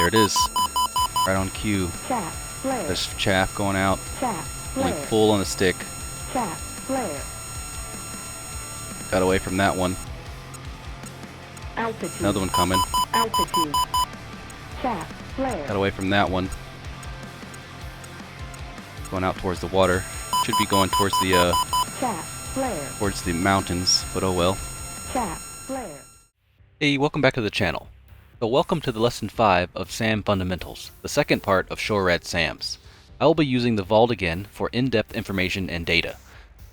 There it is. Right on cue. Chaff, flare. There's chaff going out. Chaff, Going flare. full on the stick. Chaff, flare. Got away from that one. Altitude. Another one coming. Altitude. Chaff, flare. Got away from that one. Going out towards the water. Should be going towards the Chaff, flare. towards the mountains, but oh well. Chaff, flare. Hey, welcome back to the channel. So welcome to the lesson 5 of SAM Fundamentals, the second part of SHORAD SAMs. I will be using the Vault again for in-depth information and data,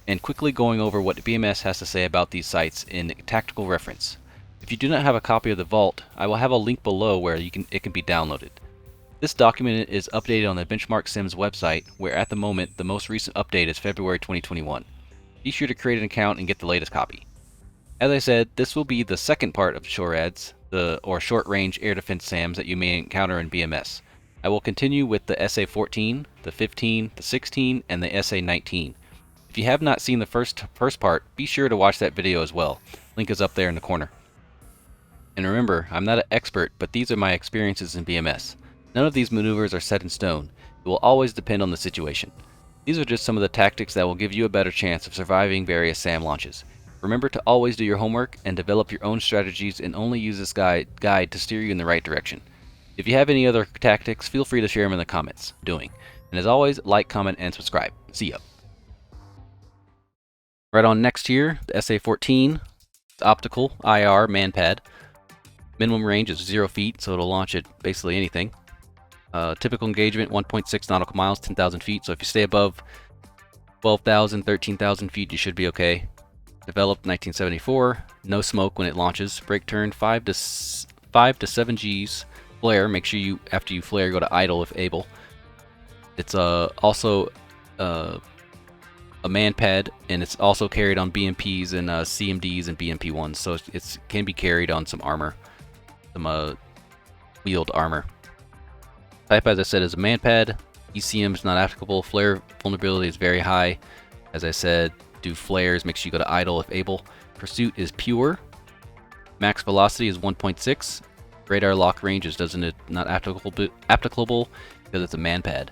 and quickly going over what BMS has to say about these sites in Tactical Reference. If you do not have a copy of the Vault, I will have a link below where it can be downloaded. This document is updated on the Benchmark Sims website, where at the moment the most recent update is February 2021. Be sure to create an account and get the latest copy. As I said, this will be the second part of SHORADs, or short-range air defense SAMs that you may encounter in BMS. I will continue with the SA-14, the 15, the 16, and the SA19. If you have not seen the first part, be sure to watch that video as well. Link is up there in the corner. And remember, I'm not an expert, but these are my experiences in BMS. None of these maneuvers are set in stone. It will always depend on the situation. These are just some of the tactics that will give you a better chance of surviving various SAM launches. Remember to always do your homework and develop your own strategies, and only use this guide to steer you in the right direction. If you have any other tactics, feel free to share them in the comments. And as always, like, comment, and subscribe. See ya. Right on next here, the SA-14, optical, IR, manpad. Minimum range is 0 feet, so it'll launch at basically anything. Typical engagement, 1.6 nautical miles, 10,000 feet. So if you stay above 12,000, 13,000 feet, you should be okay. Developed 1974, no smoke when it launches. Brake turn 5 to 7 Gs. Flare, make sure you, after you flare, go to idle if able. It's also a manpad, and it's also carried on BMPs and CMDs and BMP-1s, so it can be carried on some armor, some wheeled armor. Type, as I said, is a manpad. ECM is not applicable. Flare vulnerability is very high. As I said, do flares, make sure you go to idle if able. Pursuit is pure. Max velocity is 1.6. Radar lock range is not applicable because it's a manpad.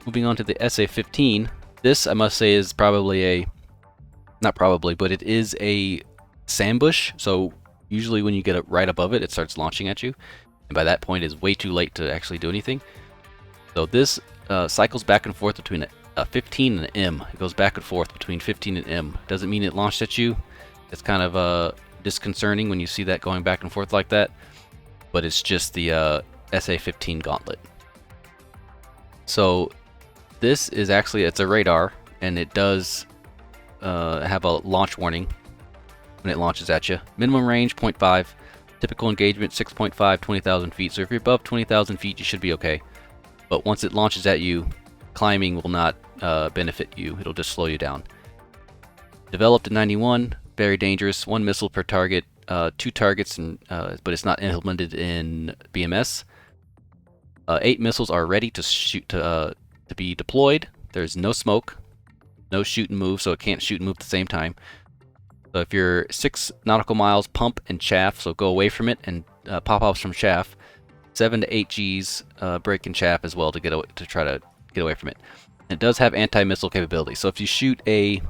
Moving on to the SA-15. This, I must say, is probably but it is a sambush. So usually when you get it right above it, it starts launching at you. And by that point, it's way too late to actually do anything. So this cycles back and forth between a 15 and an M. It goes back and forth between 15 and M. Doesn't mean it launched at you. It's kind of disconcerting when you see that going back and forth like that. But it's just the SA-15 gauntlet. So this is actually, it's a radar, and it does have a launch warning when it launches at you. Minimum range 0.5. Typical engagement 6.5, 20,000 feet. So if you're above 20,000 feet, you should be okay. But once it launches at you, climbing will not benefit you. It'll just slow you down. Developed in 91, very dangerous. 1 missile per target, 2 targets, but it's not implemented in BMS. 8 missiles are ready to shoot to be deployed. There's no smoke, no shoot and move, so it can't shoot and move at the same time. So if you're 6 nautical miles, pump and chaff, so go away from it and pop-offs from chaff. 7 to 8 Gs, brake and chaff as well to try to get away from it. It does have anti-missile capability, so if you shoot a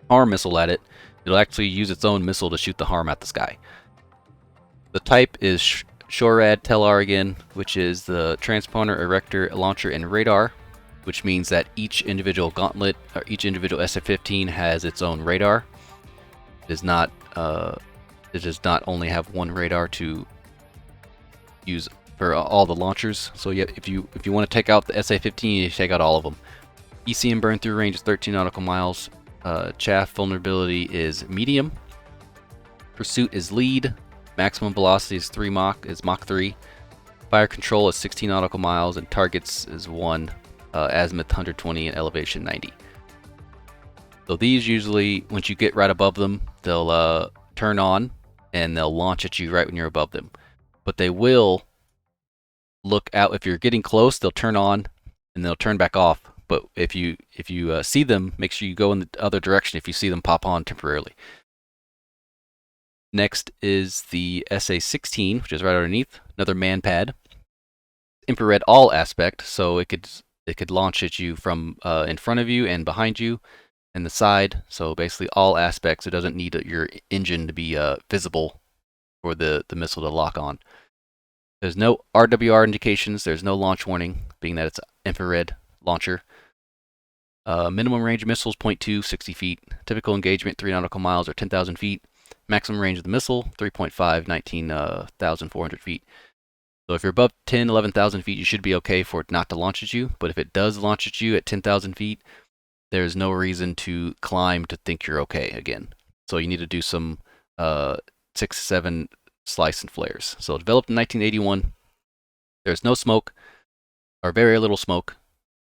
harm missile at it, it'll actually use its own missile to shoot the harm at the sky. The type is SHORAD TELR again, which is the transponder, erector, launcher, and radar, which means that each individual gauntlet or each individual SA-15 has its own radar. It does not only have one radar to use for all the launchers. So yeah, if you want to take out the SA-15, you take out all of them. ECM burn through range is 13 nautical miles. Chaff vulnerability is medium. Pursuit is lead. Maximum velocity is Mach 3. Fire control is 16 nautical miles, and targets is 1, azimuth 120 and elevation 90. So these usually, once you get right above them, they'll turn on and they'll launch at you right when you're above them. But they will look out. If you're getting close, they'll turn on and they'll turn back off. But if you see them, make sure you go in the other direction if you see them pop on temporarily. Next is the SA16, which is right underneath, another man pad. Infrared all aspect, so it could launch at you from in front of you and behind you and the side. So basically all aspects. It doesn't need your engine to be visible for the missile to lock on. There's no RWR indications. There's no launch warning, being that it's infrared launcher. Minimum range of missiles 0.2, 60 feet. Typical engagement 3 nautical miles or 10,000 feet. Maximum range of the missile 3.5, 19,400 feet. So if you're above 10, 11,000 feet, you should be okay for it not to launch at you. But if it does launch at you at 10,000 feet, there's no reason to climb to think you're okay again. So you need to do some 6-7 slice and flares. So developed in 1981. There's no smoke, or very little smoke.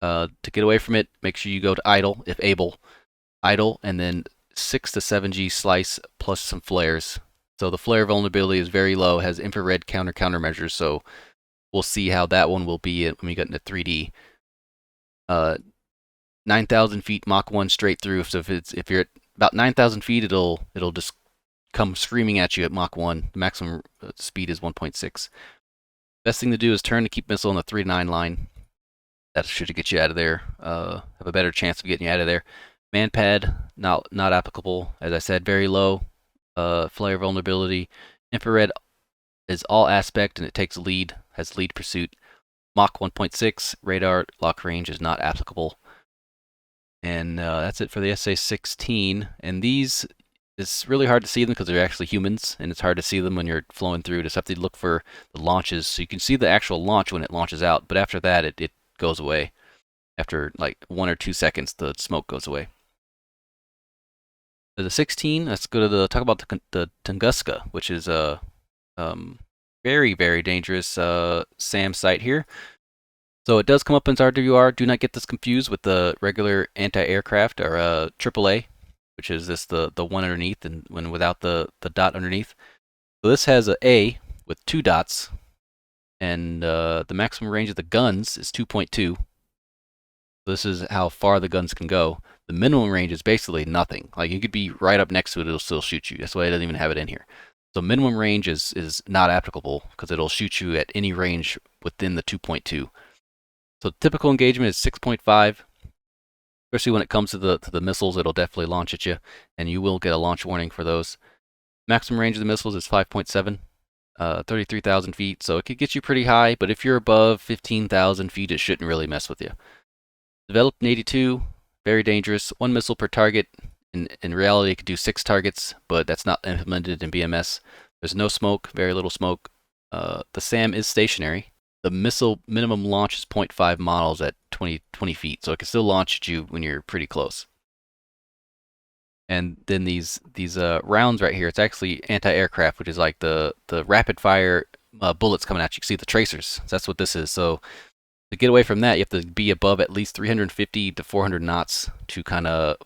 To get away from it, make sure you go to idle, if able. Idle, and then 6 to 7G slice plus some flares. So the flare vulnerability is very low, has infrared countermeasures, so we'll see how that one will be when we get into 3D. 9,000 feet Mach 1 straight through, so if you're at about 9,000 feet, it'll just come screaming at you at Mach 1. The maximum speed is 1.6. Best thing to do is turn to keep missile on the 3 to 9 line. That should get you out of there. Have a better chance of getting you out of there. Man pad, not applicable. As I said, very low flare vulnerability. Infrared is all aspect, and it takes lead, has lead pursuit. Mach 1.6, radar lock range is not applicable. And that's it for the SA16. And these, it's really hard to see them because they're actually humans, and it's hard to see them when you're flowing through. Just have to look for the launches. So you can see the actual launch when it launches out, but after that, it goes away. After like 1 or 2 seconds, the smoke goes away. For the 16, let's go to talk about the Tunguska, which is a very, very dangerous SAM site here. So it does come up in RWR. Do not get this confused with the regular anti-aircraft or AAA, which is this the one underneath and when without the dot underneath. So this has an A with 2 dots, and the maximum range of the guns is 2.2. This is how far the guns can go. The minimum range is basically nothing. Like, you could be right up next to it, it'll still shoot you. That's why it doesn't even have it in here. So minimum range is not applicable because it'll shoot you at any range within the 2.2. So typical engagement is 6.5. Especially when it comes to the missiles, it'll definitely launch at you, and you will get a launch warning for those. Maximum range of the missiles is 5.7. 33,000 feet, so it could get you pretty high, but if you're above 15,000 feet, it shouldn't really mess with you. Developed in 82, very dangerous. 1 missile per target. In reality, it could do 6 targets, but that's not implemented in BMS. There's no smoke, very little smoke. The SAM is stationary. The missile minimum launch is 0.5 models at 20 feet, so it can still launch at you when you're pretty close. And then these rounds right here, it's actually anti-aircraft, which is like the rapid fire bullets coming at you. You can see the tracers. That's what this is. So to get away from that, you have to be above at least 350 to 400 knots to kind of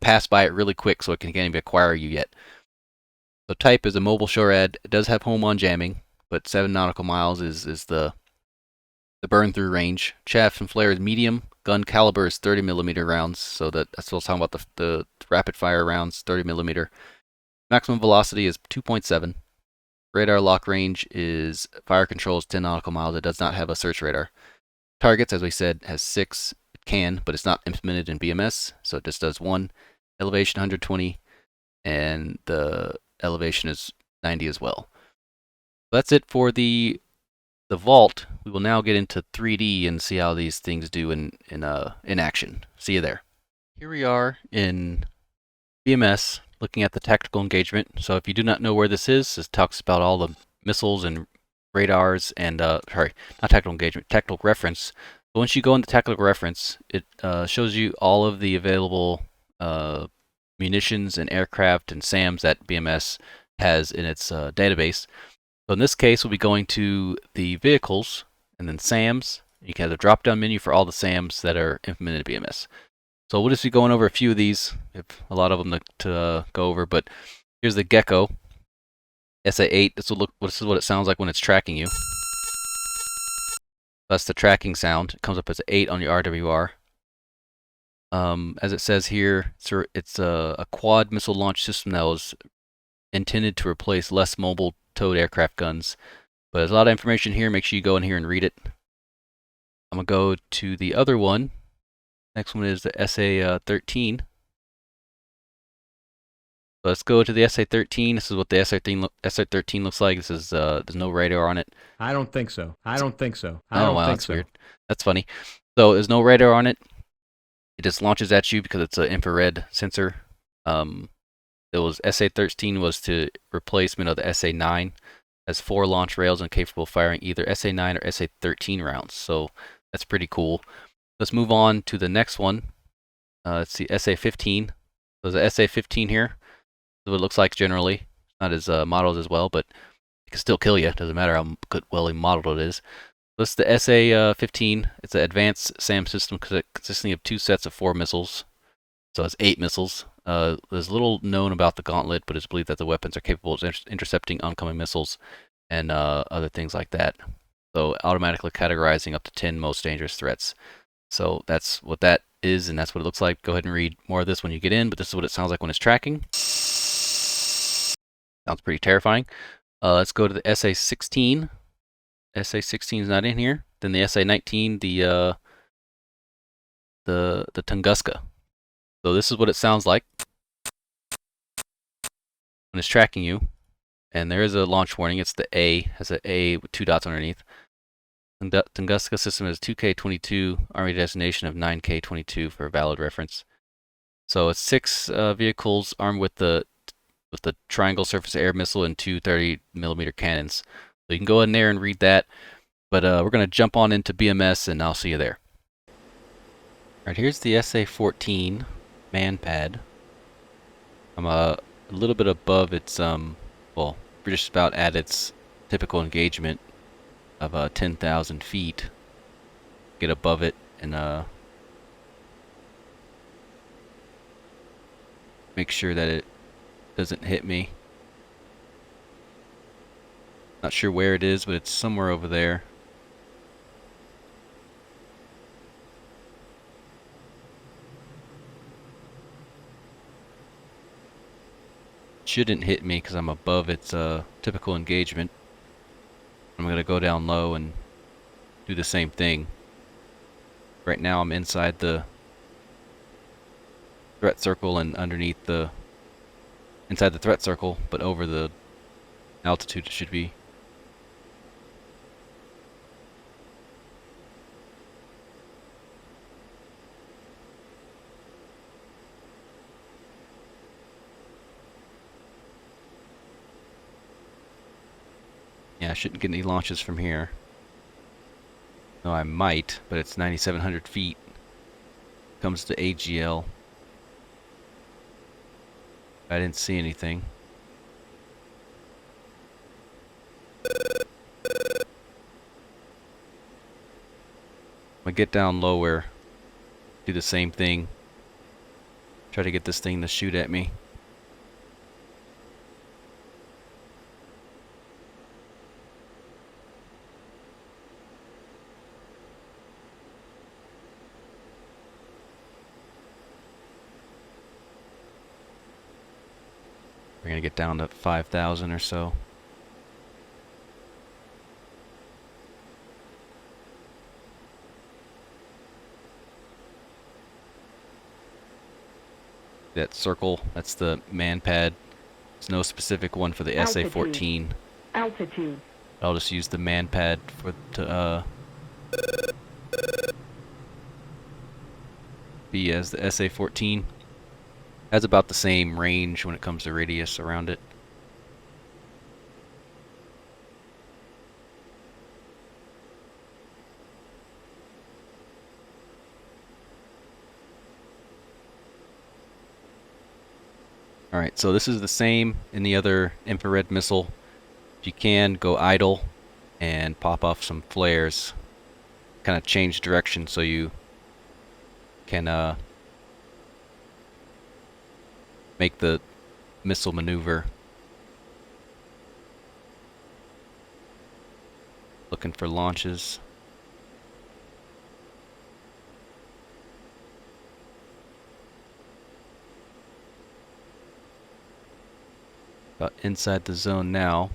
pass by it really quick so it can't even acquire you yet. So type is a mobile SHORAD. It does have home on jamming, but 7 nautical miles is the burn through range. Chaff and flare is medium. Gun caliber is 30mm rounds, so that's what I was talking about, the rapid fire rounds, 30mm. Maximum velocity is 2.7. Radar lock range is fire control is 10 nautical miles. It does not have a search radar. Targets, as we said, has 6. It can, but it's not implemented in BMS, so it just does 1. Elevation 120, and the elevation is 90 as well. That's it for the Vault. We will now get into 3D and see how these things do in action. See you there. Here we are in BMS looking at the tactical engagement. So if you do not know where this talks about all the missiles and radars and sorry, not tactical engagement, tactical reference. But once you go into tactical reference, it shows you all of the available munitions and aircraft and SAMs that BMS has in its database. So in this case, we'll be going to the vehicles and then SAMs. You can have a drop-down menu for all the SAMs that are implemented in BMS. So we'll just be going over a few of these. We have a lot of them to go over, but here's the Gecko SA8. This is what it sounds like when it's tracking you. That's the tracking sound. It comes up as 8 on your RWR. As it says here, it's a quad missile launch system that was intended to replace less mobile towed aircraft guns. But there's a lot of information here. Make sure you go in here and read it. I'm going to go to the other one. Next one is the SA13. So let's go to the SA13. This is what the SA13 looks like. This is there's no radar on it. I don't think so. I don't think so. Oh wow, that's weird. That's funny. So there's no radar on it. It just launches at you because it's an infrared sensor. It was SA13 was to replacement of the SA9. Has 4 launch rails and capable of firing either SA9 or SA13 rounds. So that's pretty cool. Let's move on to the next one. It's the SA15. So the SA15 here. This is what it looks like generally. Not as modeled as well, but it can still kill you. Doesn't matter how well modeled it is. This is the SA15. It's an advanced SAM system consisting of 2 sets of 4 missiles. So it's 8 missiles. There's little known about the Gauntlet, but it's believed that the weapons are capable of intercepting oncoming missiles and other things like that. So automatically categorizing up to 10 most dangerous threats. So that's what that is, and that's what it looks like. Go ahead and read more of this when you get in, but this is what it sounds like when it's tracking. Sounds pretty terrifying. Let's go to the SA16. SA16 is not in here. Then the SA19, the Tunguska. So this is what it sounds like when it's tracking you. And there is a launch warning. It's the A. Has an A with 2 dots underneath. Tunguska system has 2K22, Army designation of 9K22 for valid reference. So it's 6 vehicles armed with the triangle surface air missile and 2 30mm cannons. So you can go in there and read that. But we're going to jump on into BMS, and I'll see you there. Alright, here's the SA14 man pad. I'm a little bit above its, well, we're just about at its typical engagement of 10,000 feet. Get above it and make sure that it doesn't hit me. Not sure where it is, but it's somewhere over there. Shouldn't hit me because I'm above its typical engagement. I'm going to go down low and do the same thing. Right now I'm inside the threat circle and underneath the inside the threat circle, but over the altitude it should be. Yeah, I shouldn't get any launches from here. No, I might, but it's 9,700 feet. Comes to AGL. I didn't see anything. I get down lower, do the same thing. Try to get this thing to shoot at me. We're gonna get down to 5,000 or so. That circle, that's the man pad. There's no specific one for the SA14. Altitude. I'll just use the man pad to be as the SA14. Has about the same range when it comes to radius around it. Alright, so this is the same in the other infrared missile. If you can, go idle and pop off some flares. Kind of change direction so you can make the missile maneuver. Looking for launches. About inside the zone now.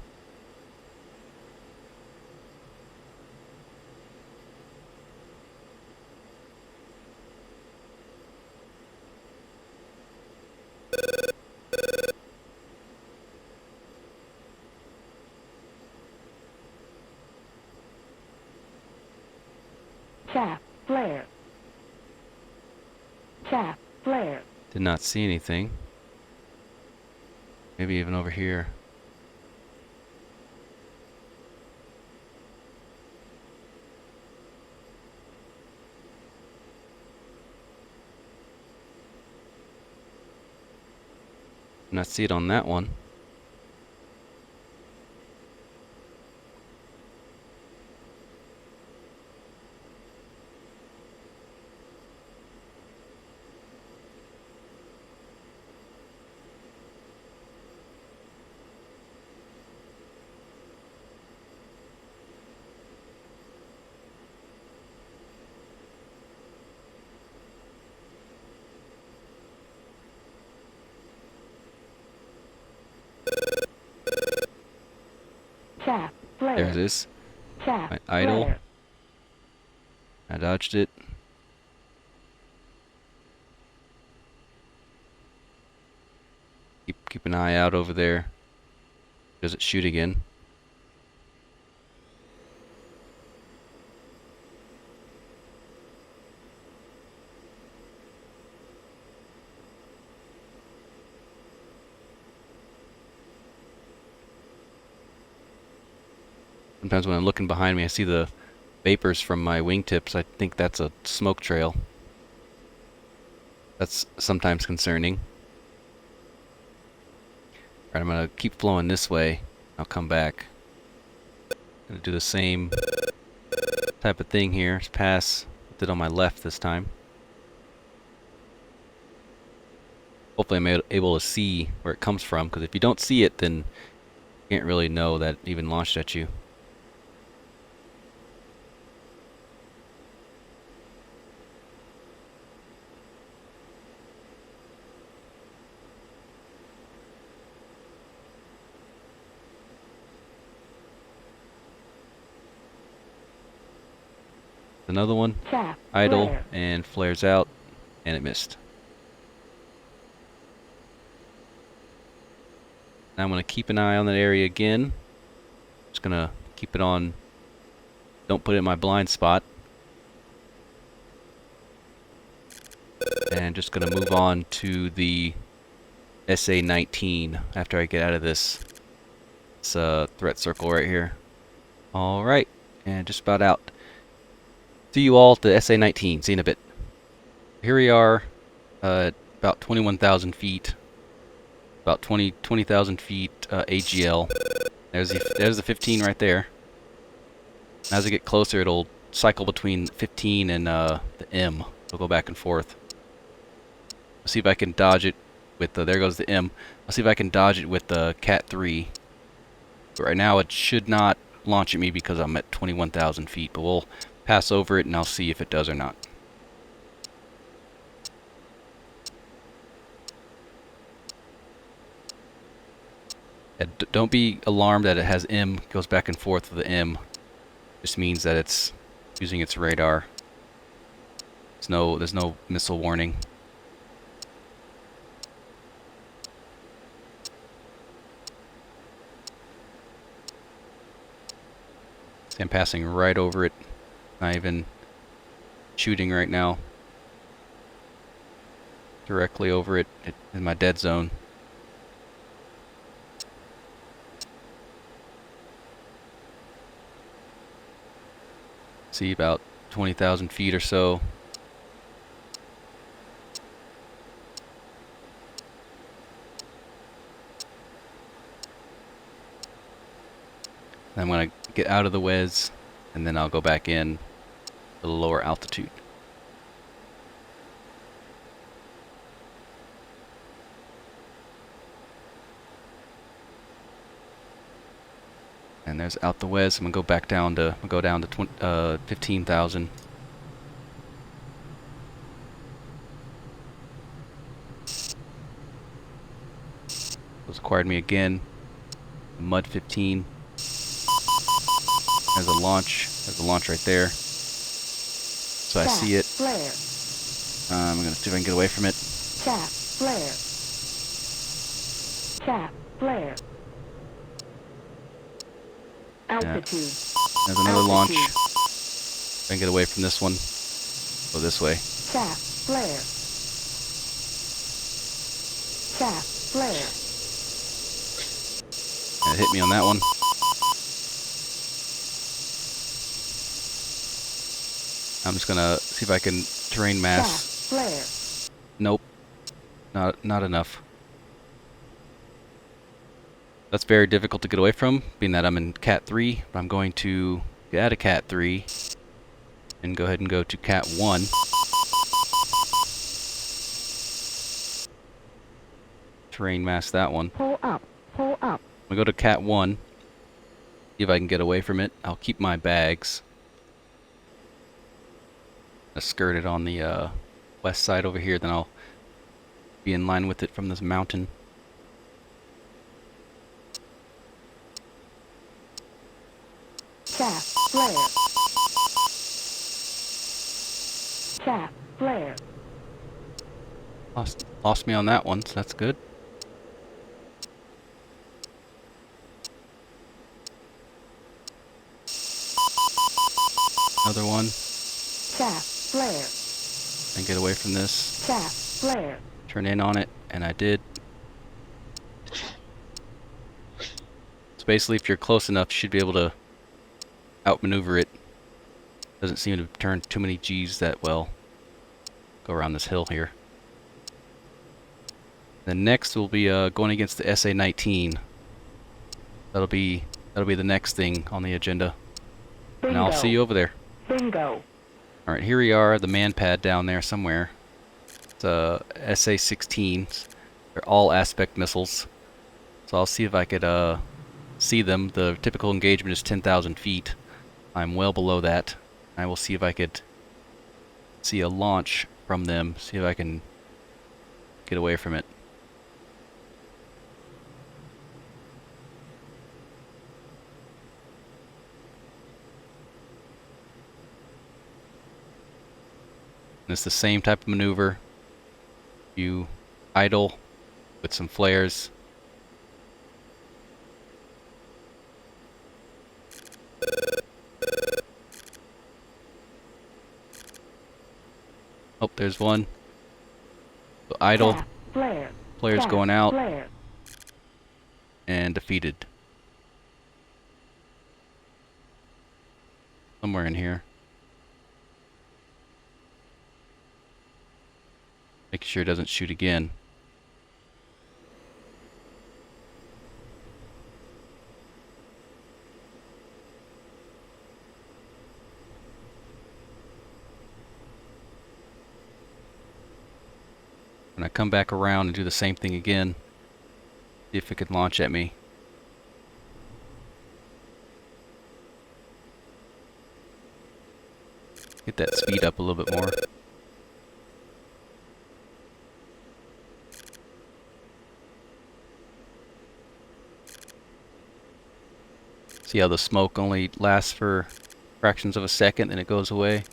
Chaff, flare. Chaff, flare. Did not see anything. Maybe even over here. Did not see it on that one. Chaff, flare. There it is. Chaff, My idle. flare. I dodged it. Keep an eye out over there. Does it shoot again? Sometimes when I'm looking behind me, I see the vapors from my wingtips. I think that's a smoke trail. That's sometimes concerning. Alright, I'm gonna keep flowing this way. I'll come back. Gonna do the same type of thing here. Just pass. Did it on my left this time. Hopefully I'm able to see where it comes from, because if you don't see it, then you can't really know that it even launched at you. Another one. Chaff, Idle flare. and flares out, and it missed. Now I'm going to keep an eye on that area again. Just going to keep it on. Don't put it in my blind spot. And just going to move on to the SA19 after I get out of this threat circle right here. Alright, and just about out. See you all at the SA19. See you in a bit. Here we are at about 21,000 feet. About 20,000 feet AGL. There's the 15 right there. As I get closer, it'll cycle between 15 and the M. It'll go back and forth. I'll see if I can dodge it with the... There goes the M. I'll see if I can dodge it with the Cat 3. But right now it should not launch at me because I'm at 21,000 feet. But we'll pass over it and I'll see if it does or not. Don't be alarmed that it has M, goes back and forth with the M. Just means that it's using its radar. There's no missile warning. See, I'm passing right over it. Not even shooting right now. Directly over it in my dead zone. See, about 20,000 feet or so. I'm going to get out of the whiz, and then I'll go back in at a lower altitude. And there's out the whiz. I'm gonna go back down to 15,000. Those acquired me again. Mud 15 has a launch. There's a launch right there. So I Chaff, see it. flare, I'm going to see if I can get away from it. chaff, flare. Chaff, flare. Altitude. There's another launch. Altitude. I can get away from this one. Go this way. Chaff, flare. Chaff, flare. And it hit me on that one. I'm just gonna see if I can terrain Chaff, mass. flare. Nope. Not enough. That's very difficult to get away from, being that I'm in Cat 3. But I'm going to get out of Cat 3 and go ahead and go to Cat 1. Terrain mass that one. Pull up, pull up. I'm gonna go to Cat 1. See if I can get away from it. I'll keep my bags. I skirt it on the west side over here, then I'll be in line with it from this mountain. Chaff, flare. Chaff, flare. Lost me on that one, so that's good. Another one. Chaff, flare. And get away from this. Chaff, flare. Turn in on it, and I did. So basically, if you're close enough, you should be able to outmaneuver it. Doesn't seem to turn too many G's that well. Go around this hill here. Then next we'll be going against the SA19. That'll be the next thing on the agenda. Bingo. And I'll see you over there. Bingo. Alright, here we are, the man pad down there somewhere. It's SA16. They're all aspect missiles. So I'll see if I could see them. The typical engagement is 10,000 feet. I'm well below that. I will see if I could see a launch from them. See if I can get away from it. And it's the same type of maneuver. You idle with some flares. Oh, there's one. So idle. Chaff, flare. Flares Chaff, going out. Flare. And defeated. Somewhere in here. Making sure it doesn't shoot again. When I come back around and do the same thing again, see if it can launch at me. Get that speed up a little bit more. See how the smoke only lasts for fractions of a second and it goes away?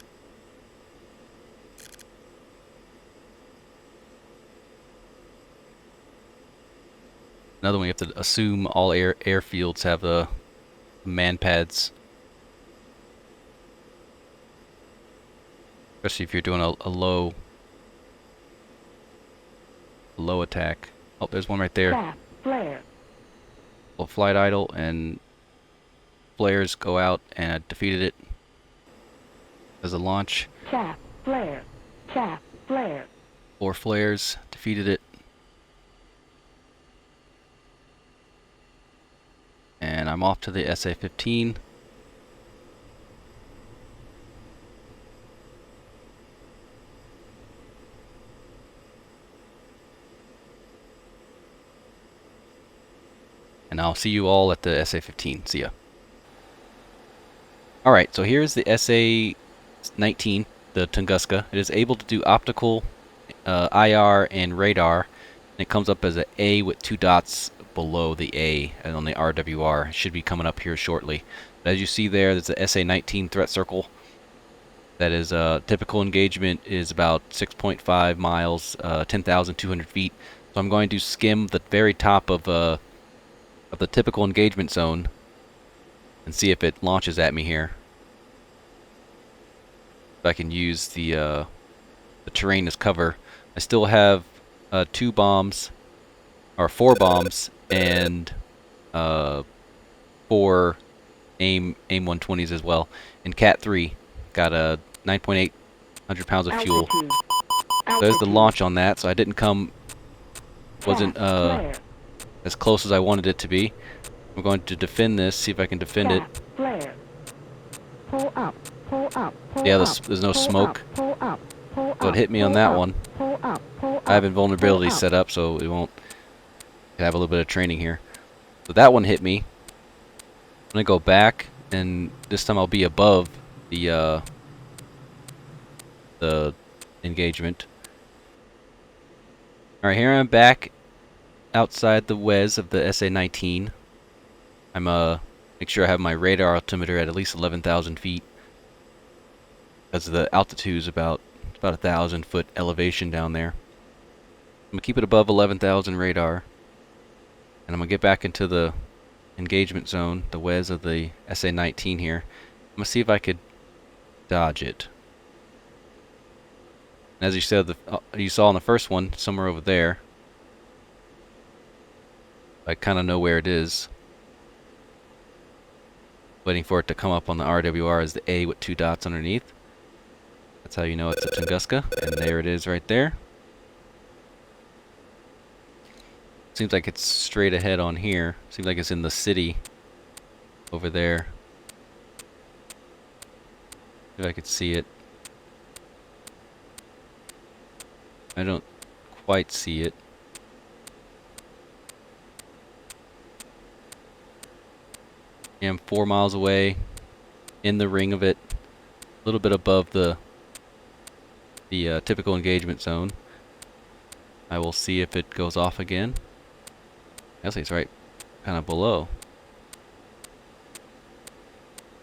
Another one, you have to assume all airfields have the man pads. Especially if you're doing a low attack. Oh, there's one right there. Chaff, flare. Well, flight idle and flares go out, and I defeated it. As a launch. Chaff, flare. Chaff, flare. 4 flares, defeated it. And I'm off to the SA15. And I'll see you all at the SA15. See ya. Alright, so here's the SA19, the Tunguska. It is able to do optical, IR, and radar. It comes up as an A with 2 dots below the A and on the RWR. It should be coming up here shortly. But as you see there's the SA19 threat circle. That is typical engagement is about 6.5 miles, 10,200 feet. So I'm going to skim the very top of the typical engagement zone and see if it launches at me here. If I can use the terrain as cover. I still have 2 bombs, or 4 bombs, and 4 AIM 120s as well. In Cat 3, got a 9.8 pounds of fuel. So there's the launch on that. So I didn't come, wasn't as close as I wanted it to be. I'm going to defend this, see if I can defend it. Pull up, pull up, pull Yeah, up, there's no pull smoke. Up, pull up, pull So it up, hit me on pull that up, one. Pull up, pull I have up, invulnerability pull up. set up, so it won't have a little bit of training here. So that one hit me. I'm gonna go back, and this time I'll be above the engagement. All right, here I'm back outside the WES of the SA19. I'm make sure I have my radar altimeter at least 11,000 feet, because the altitude is about 1,000-foot elevation down there. I'm gonna keep it above 11,000 radar, and I'm gonna get back into the engagement zone, the WES of the SA19 here. I'm gonna see if I could dodge it. And as you said, you saw in the first one, somewhere over there. I kind of know where it is. Waiting for it to come up on the RWR is the A with 2 dots underneath. That's how you know it's a Tunguska, and there it is right there. Seems like it's straight ahead on here. Seems like it's in the city over there. If I could see it. I don't quite see it. Yeah, I'm 4 miles away, in the ring of it, a little bit above the typical engagement zone. I will see if it goes off again. Actually, it's right kind of below.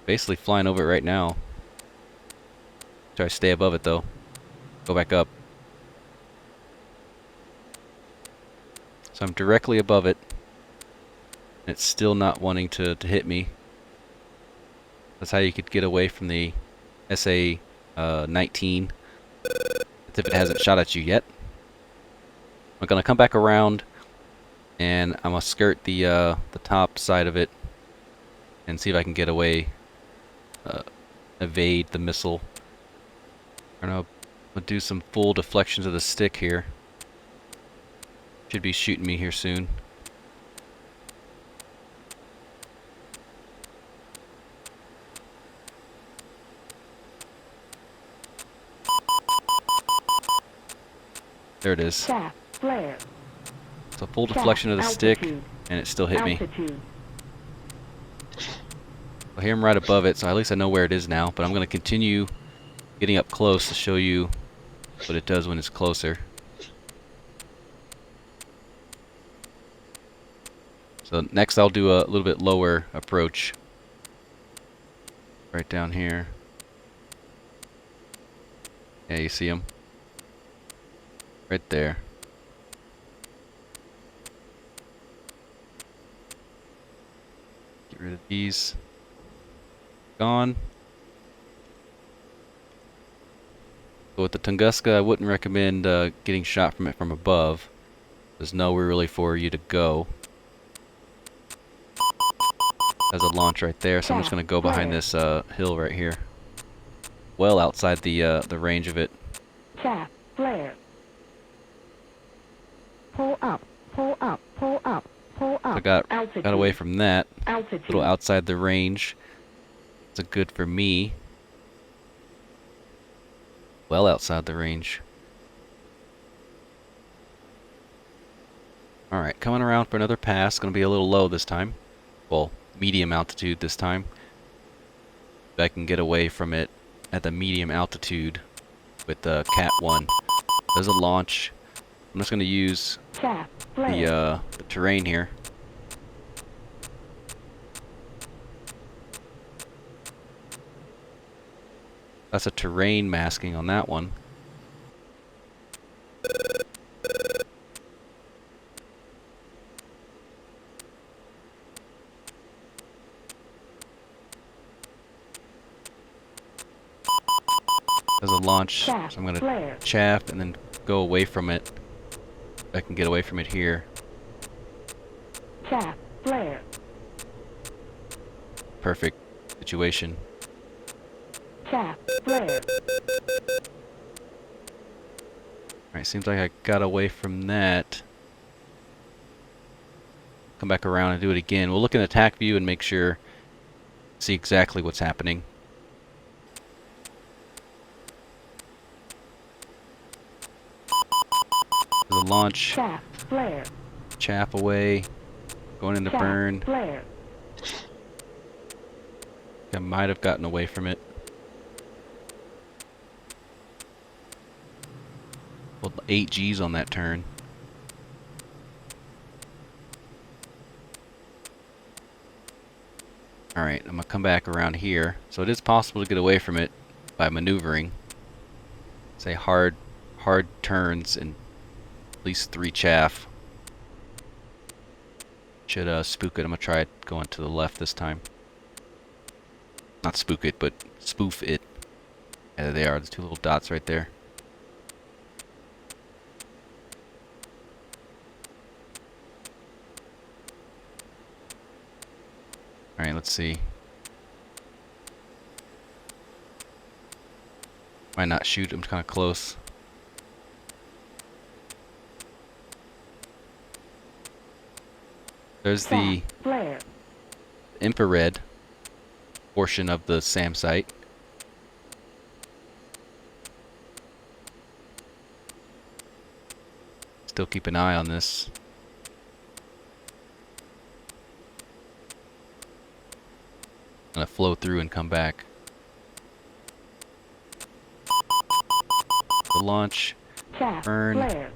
Basically flying over it right now. Try to stay above it though. Go back up. So I'm directly above it. It's still not wanting to hit me. That's how you could get away from the SA-19. As if it hasn't shot at you yet. I'm gonna come back around, and I'm gonna skirt the top side of it, and see if I can get away, evade the missile. And I'll do some full deflections of the stick here. Should be shooting me here soon. There it is. Shaft, flare. So full deflection of the stick, and it still hit me. Altitude. Well, here I'm right above it, so at least I know where it is now. But I'm going to continue getting up close to show you what it does when it's closer. So next I'll do a little bit lower approach. Right down here. Yeah, you see him? Right there. Get rid of these. Gone. So with the Tunguska, I wouldn't recommend getting shot from it from above. There's nowhere really for you to go. There's a launch right there, so I'm just going to go behind this hill right here. Well outside the range of it. Shaft, flare. Pull up, pull up, pull up, pull up. I got away from that. Altitude. A little outside the range. It's a good for me. Well outside the range. Alright, coming around for another pass. Gonna be a little low this time. Well, medium altitude this time. If I can get away from it at the medium altitude with the Cat 1. There's a launch. I'm just going to use Chaff. Flare. the terrain here. That's a terrain masking on that one. There's a launch, so I'm going to chaff and then go away from it. I can get away from it here. Chaff. Flare. Perfect situation. Chaff. Flare. Alright, seems like I got away from that. Come back around and do it again. We'll look in the attack view and make sure, see exactly what's happening. The launch, Chaff. Flare. chaff away, going into Chaff. burn. Flare. I might have gotten away from it. Well, 8 G's on that turn. Alright, I'm gonna come back around here. So it is possible to get away from it by maneuvering. Say hard turns and at least 3 chaff. Should spook it. I'm gonna try going to the left this time. Not spook it, but spoof it. Yeah, there they are. There's 2 little dots right there. Alright, let's see. Might not shoot. I'm kind of close. There's the Flare. infrared portion of the SAM site. Still keep an eye on this. I'm gonna flow through and come back. The launch, Chaff. burn, Flare.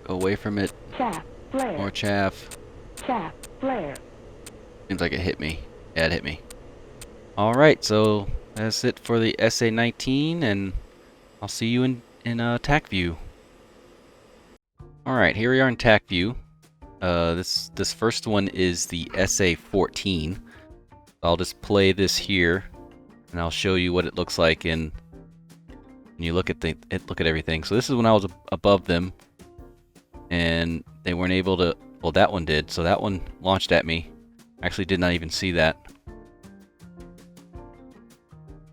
go away from it, Chaff. Flare. more chaff. Chaff. Flare. Seems like it hit me. Yeah, it hit me. Alright, so that's it for the SA19, and I'll see you in Tacview. Alright, here we are in Tacview. This first one is the SA14. I'll just play this here, and I'll show you what it looks like when you look at everything. So this is when I was above them, and they weren't able to. Well, that one did. So that one launched at me. Actually, did not even see that.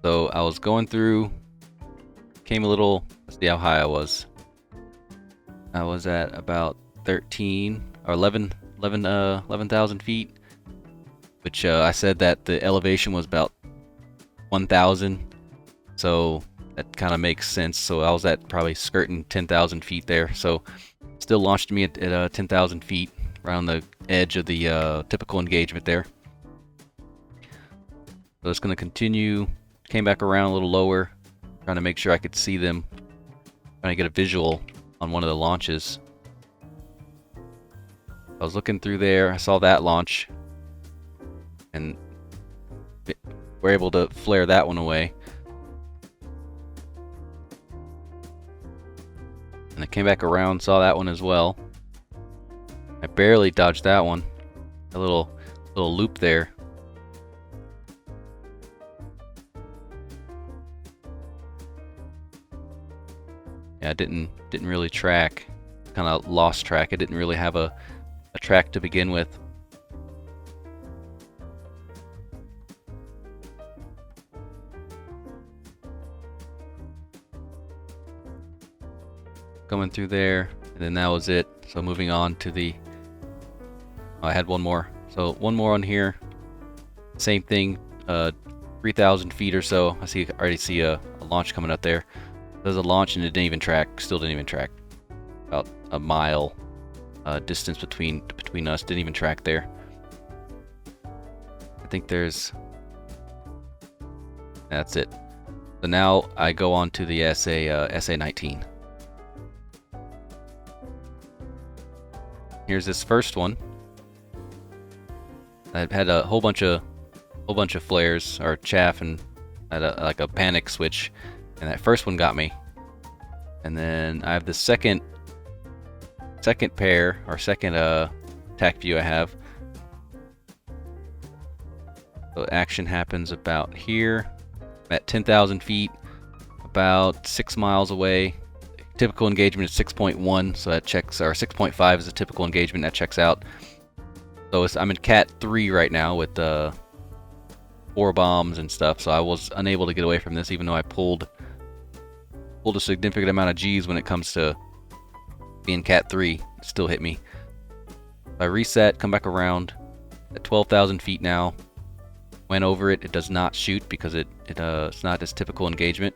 So I was going through, came a little. Let's see how high I was. I was at about 13 or 11,000 feet. Which I said that the elevation was about 1,000, so that kind of makes sense. So I was at probably skirting 10,000 feet there. So still launched me at 10,000 feet, around the edge of the typical engagement there. So it's going to continue. Came back around a little lower, trying to make sure I could see them, trying to get a visual on one of the launches. I was looking through there. I saw that launch. And we're able to flare that one away. And I came back around, saw that one as well. I barely dodged that one. A little loop there. Yeah, I didn't really track. Kind of lost track. I didn't really have a track to begin with. Coming through there, and then that was it. So moving on to the I had one more, so one more on here, same thing, 3,000 feet or so. I already see a launch coming up there. There's a launch and it didn't even track, still didn't even track. About a mile distance between us, didn't even track there. I think that's it. So now I go on to the SA19. Here's this first one. I had a whole bunch of flares or chaff, and I had like a panic switch, and that first one got me. And then I have the second pair or second Tacview I have. So action happens about here. I'm at 10,000 feet, about 6 miles away. Typical engagement is 6.1, so that checks, or 6.5 is a typical engagement, that checks out. So I'm in Cat 3 right now with 4 bombs and stuff, so I was unable to get away from this, even though I pulled a significant amount of G's when it comes to being Cat 3. It still hit me. I reset, come back around at 12,000 feet now. Went over it. It does not shoot because it's not this typical engagement.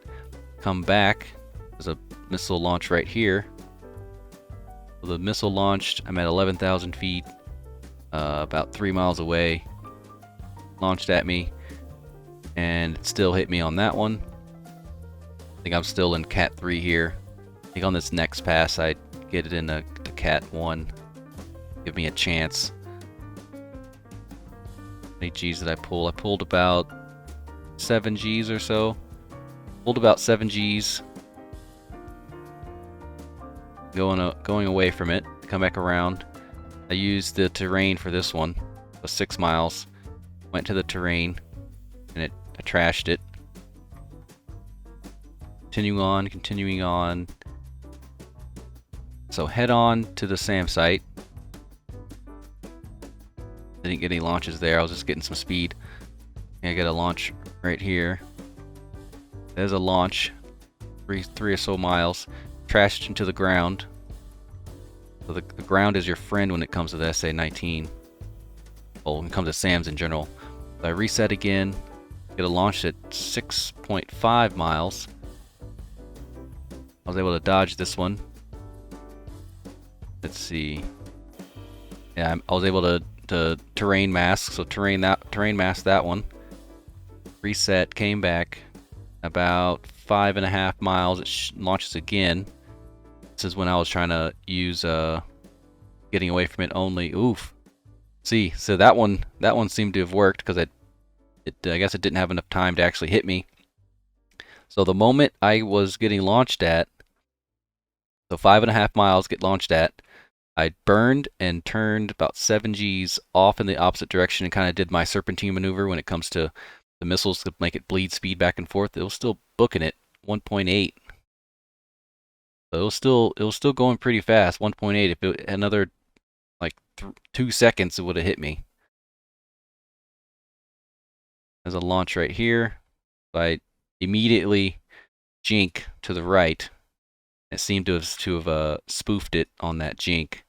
Come back. There's a missile launch right here. So the missile launched. I'm at 11,000 feet, about 3 miles away. Launched at me, and it still hit me on that one. I think I'm still in Cat 3 here. I think on this next pass I get it into Cat 1. Give me a chance. How many G's did I pull? I pulled about 7 G's or so. Pulled about 7 G's. Going away from it. Come back around. I used the terrain for this one. It was 6 miles. Went to the terrain, and I trashed it. Continuing on. So head on to the SAM site. Didn't get any launches there. I was just getting some speed. I get a launch right here. There's a launch. Three or so miles. Trashed into the ground. So the ground is your friend when it comes to the SA19. Well, when it comes to SAMs in general. So I reset again. Get a launch at 6.5 miles. I was able to dodge this one. Let's see. Yeah, I was able to terrain mask, so terrain mask that one. Reset, came back about 5.5 miles. It launches again. This is when I was trying to use getting away from it only. Oof. See, so that one seemed to have worked because I guess it didn't have enough time to actually hit me. So the moment I was getting launched at, so 5.5 miles get launched at, I burned and turned about 7 G's off in the opposite direction and kind of did my serpentine maneuver when it comes to the missiles to make it bleed speed back and forth. It was still booking it, 1.8. So it was still going pretty fast, 1.8. If it another like 2 seconds, it would have hit me. There's a launch right here. I immediately jink to the right. It seemed to have spoofed it on that jink.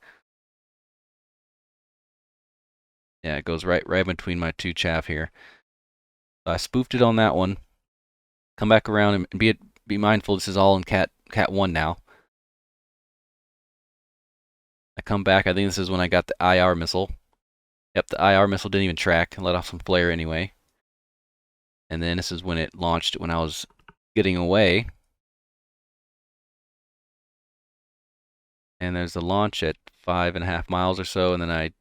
Yeah, it goes right between my 2 chaff here. So I spoofed it on that one. Come back around and be mindful. This is all in Cat 1 now. I come back. I think this is when I got the IR missile. Yep, the IR missile didn't even track and let off some flare anyway. And then this is when it launched when I was getting away. And there's the launch at 5.5 miles or so, and then I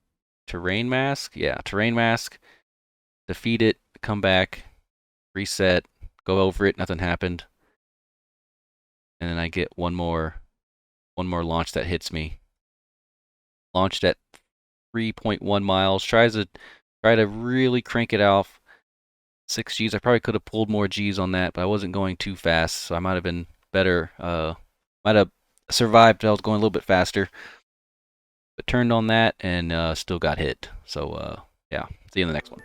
terrain mask. Yeah, terrain mask. Defeat it, come back, reset, go over it, nothing happened. And then I get one more launch that hits me. Launched at 3.1 miles. Try to really crank it off. 6 G's. I probably could have pulled more G's on that, but I wasn't going too fast, so I might have been better. Might have survived if I was going a little bit faster. But turned on that and still got hit. So yeah, see you in the next one.